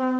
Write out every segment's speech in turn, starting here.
రామరాజ్యం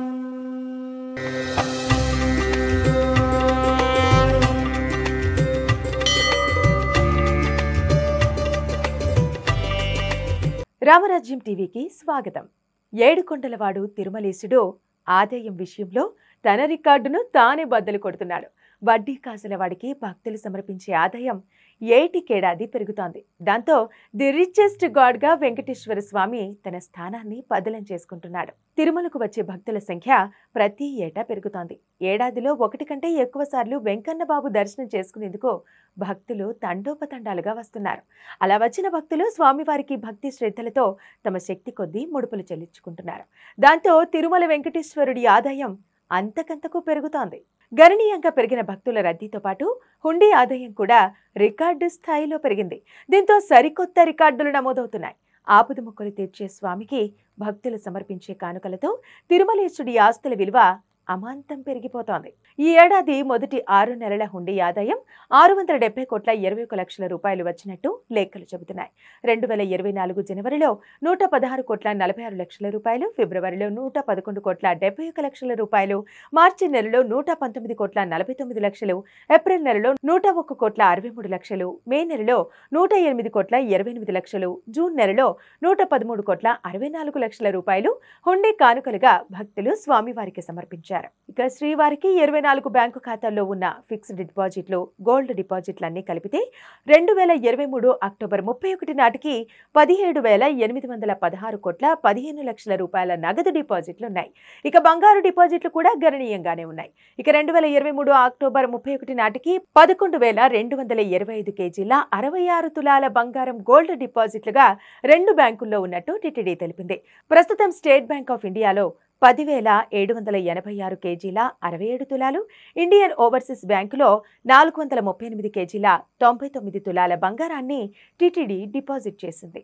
టీవీకి స్వాగతం. ఏడుకొండలవాడు తిరుమలేశుడు ఆదాయం విషయంలో తన రికార్డును తానే బద్దలు కొడుతున్నాడు. వడ్డీ కాసుల వాడికి భక్తులు సమర్పించే ఆదాయం ఏటికేడాది పెరుగుతోంది. దాంతో ది రిచెస్ట్ గాడ్ గా వెంకటేశ్వర స్వామి తన స్థానాన్ని బదలం చేసుకుంటున్నాడు. తిరుమలకు వచ్చే భక్తుల సంఖ్య ప్రతి ఏటా పెరుగుతోంది. ఏడాదిలో ఒకటి కంటే ఎక్కువ సార్లు వెంకన్న బాబు దర్శనం చేసుకునేందుకు భక్తులు తండోపతండాలుగా వస్తున్నారు. అలా వచ్చిన భక్తులు స్వామివారికి భక్తి శ్రద్ధలతో తమ శక్తి కొద్దీ ముడుపులు చెల్లించుకుంటున్నారు. దాంతో తిరుమల వెంకటేశ్వరుడి ఆదాయం అంతకంతకు పెరుగుతోంది. గణనీయంగా పెరిగిన భక్తుల రద్దీతో పాటు హుండీ ఆదాయం కూడా రికార్డు స్థాయిలో పెరిగింది. దీంతో సరికొత్త రికార్డులు నమోదవుతున్నాయి. ఆపద మొక్కలు తీర్చే స్వామికి భక్తులు సమర్పించే కానుకలతో తిరుమలేశుడి ఆస్తుల విలువ అమాంతం పెరిగిపోతోంది. ఈ ఏడాది మొదటి 6 నెలల హుండీ ఆదాయం 670,21,00,000 వచ్చినట్టు లెక్కలు చెబుతున్నాయి. 2024 జనవరిలో 116,46,00,000 రూపాయలు, ఫిబ్రవరిలో 111,71,00,000, మార్చి నెలలో 119,49,00,000, ఏప్రిల్ నెలలో 101,63,00,000, మే నెలలో 108,28,00,000, జూన్ నెలలో 113,64,00,000 రూపాయలు హుండీ కానుకలుగా భక్తులు స్వామివారికి సమర్పించారు. ఇక శ్రీవారికి 24 బ్యాంకు ఖాతాల్లో ఉన్న ఫిక్స్డ్ డిపాజిట్లు, గోల్డ్ డిపాజిట్లన్నీ కలిపితే 2023 అక్టోబర్ 31 నాటికి 17,816,15,00,000 రూపాయల నగదు డిపాజిట్లున్నాయి. ఇక బంగారు డిపాజిట్లు కూడా గణనీయంగానే ఉన్నాయి. ఇక 2023 అక్టోబర్ 31 నాటికి 11,225 కేజీల 66 తులాల బంగారం గోల్డ్ డిపాజిట్లుగా 2 బ్యాంకుల్లో ఉన్నట్టు టిటిడి తెలిపింది. ప్రస్తుతం స్టేట్ బ్యాంక్ ఆఫ్ ఇండియాలో 10,786 కేజీల 67 తులాలు, ఇండియన్ ఓవర్సీస్ బ్యాంకులో 438 కేజీల 99 తులాల బంగారాన్ని టిటిడి డిపాజిట్ చేసింది.